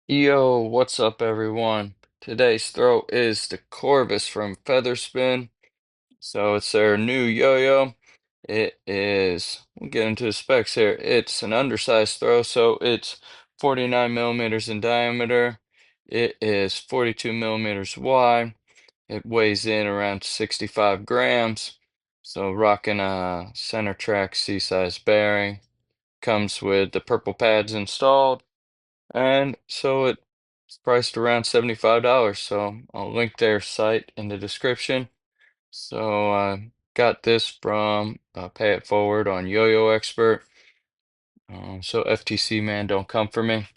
Yo, what's up, everyone? Today's throw is the Corvus from Featherspin. So it's their new yo-yo. We'll get into the specs here. It's an undersized throw, so it's 49 millimeters in diameter. It is 42 millimeters wide. It weighs in around 65 grams. So rocking a center track C-size bearing. Comes with the purple pads installed. And so it's priced around $75. So I'll link their site in the description. So I got this from Pay It Forward on Yo-Yo Expert. So FTC man, don't come for me.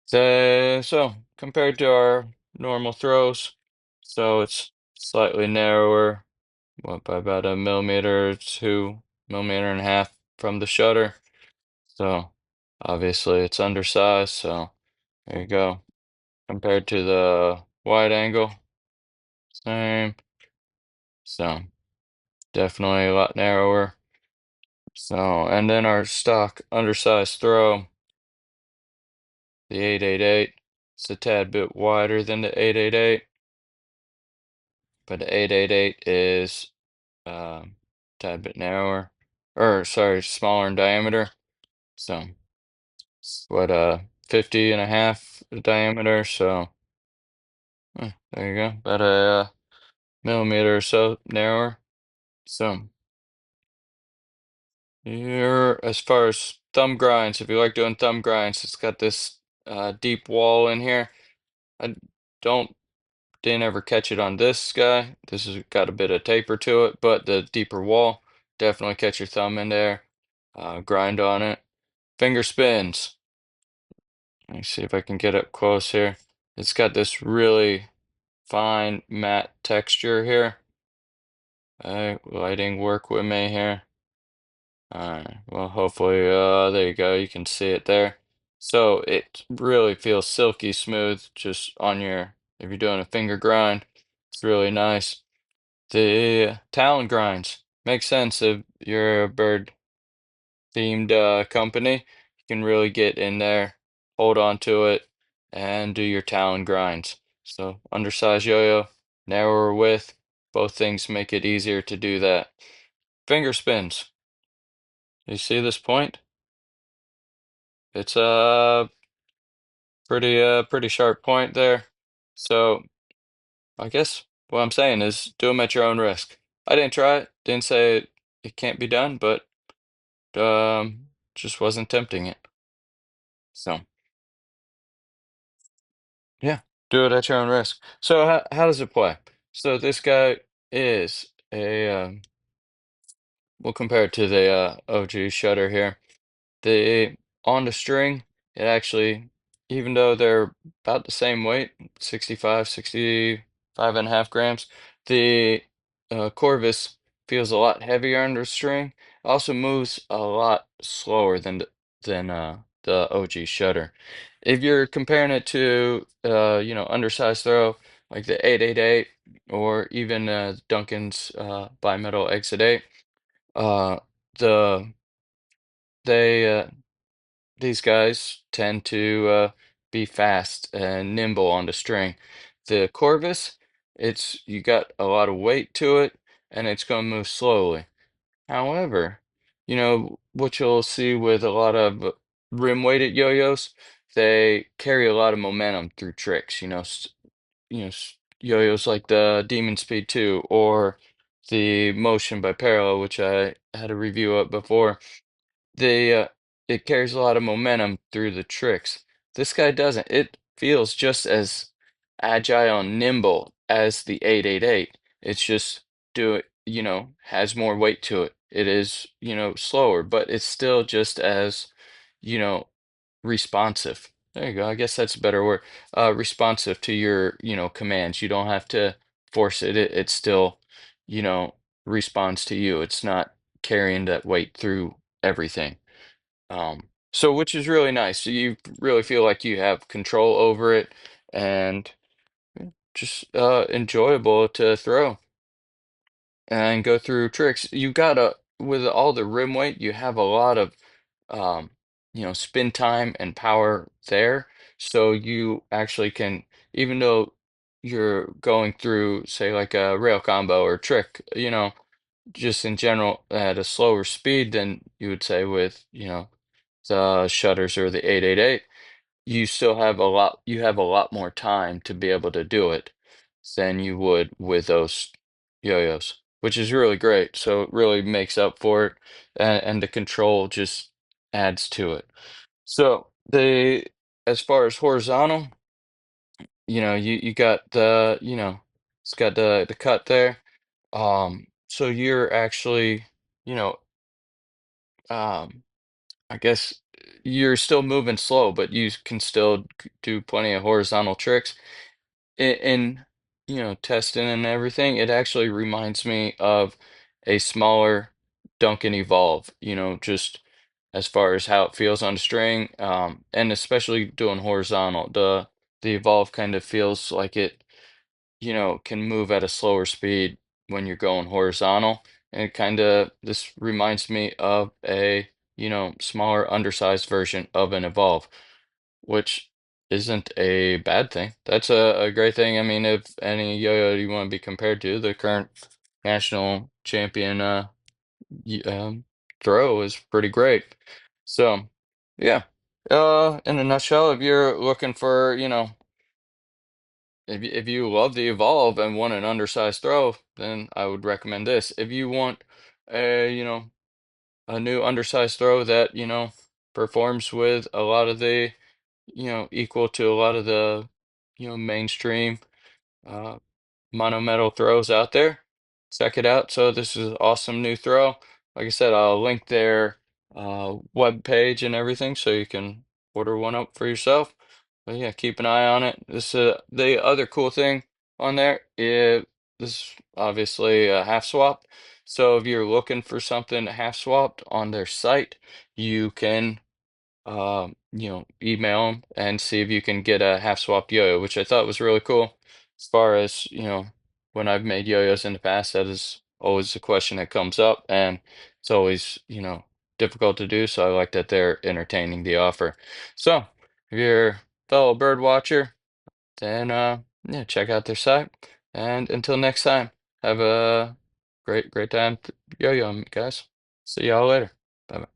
So compared to our normal throws, so it's slightly narrower, what, by about a millimeter to millimeter and a half from the shutter. So obviously it's undersized. So there you go. Compared to the wide angle, same. So definitely a lot narrower. So, and then our stock undersized throw, the 888, it's a tad bit wider than the 888, but the 888 is tad bit narrower, or sorry, smaller in diameter. So it's what 50 and a half diameter. So there you go, about a millimeter or so narrower. So. Here, as far as thumb grinds, if you like doing thumb grinds, it's got this deep wall in here. I don't didn't ever catch it on this guy. This has got a bit of taper to it, but the deeper wall, definitely catch your thumb in there. Grind on it. Finger spins. Let me see if I can get up close here. It's got this really fine matte texture here. Lighting work with me here. Alright, well, hopefully, there you go, you can see it there. So it really feels silky smooth just on if you're doing a finger grind, it's really nice. The talon grinds, makes sense if you're a bird themed company, you can really get in there, hold on to it, and do your talon grinds. So undersized yo-yo, narrower width, both things make it easier to do that. Finger spins. You see this point? It's a pretty sharp point there. So I guess what I'm saying is do them at your own risk. I didn't try it, didn't say it can't be done, but just wasn't tempting it. So yeah, do it at your own risk. So how does it play? So this guy is we'll compare it to the OG shutter here. The on the string, it actually, even though they're about the same weight, 65 and a half grams, the Corvus feels a lot heavier under string. Also moves a lot slower than the OG shutter. If you're comparing it to undersized throw like the 888 or even Duncan's bimetal exit 8, uh, the they these guys tend to be fast and nimble on the string. The Corvus, you got a lot of weight to it, and it's going to move slowly. However, what you'll see with a lot of rim-weighted yo-yos, they carry a lot of momentum through tricks. Yo-yos like the Demon Speed 2 or the Motion by Parallel, which I had a review of before. It carries a lot of momentum through the tricks. This guy doesn't. It feels just as agile and nimble as the 888. It's just has more weight to it. It is, slower, but it's still just as, you know, responsive. There you go. I guess that's a better word. Responsive to your, commands. You don't have to force it. It still, you know, responds to you. It's not carrying that weight through everything. So which is really nice. So you really feel like you have control over it and just enjoyable to throw and go through tricks. You gotta with all the rim weight, you have a lot of spin time and power there. So you actually can, even though you're going through, say, like a rail combo or trick, just in general at a slower speed than you would say with, the shutters or the 888, you have a lot more time to be able to do it than you would with those yo-yos, which is really great. So it really makes up for it, and the control just adds to it. So as far as horizontal, you got it's got the cut there. So you're actually, you know, um, I guess you're still moving slow, but you can still do plenty of horizontal tricks. In testing and everything, it actually reminds me of a smaller Duncan Evolve, just as far as how it feels on the string, and especially doing horizontal. The Evolve kind of feels like it, can move at a slower speed when you're going horizontal. And this reminds me of a, smaller, undersized version of an Evolve, which isn't a bad thing. That's a great thing. I mean, if any yo-yo you want to be compared to, the current national champion throw is pretty great. So, yeah. In a nutshell, if you're looking for, if you love the Evolve and want an undersized throw, then I would recommend this. If you want a, a new undersized throw that, performs with a lot of the, equal to a lot of the, mainstream uh, monometal throws out there. Check it out. So this is an awesome new throw. Like I said, I'll link their web page and everything so you can order one up for yourself. But yeah, keep an eye on it. The other cool thing on there is this is obviously a half swap. So if you're looking for something half swapped on their site, you can email them and see if you can get a half swapped yo-yo, which I thought was really cool. As far as, when I've made yo-yos in the past, that is always a question that comes up, and it's always, difficult to do. So I like that they're entertaining the offer. So if you're a fellow bird watcher, then yeah, check out their site. And until next time, have a great time yo-yoing, guys. See y'all later. Bye bye.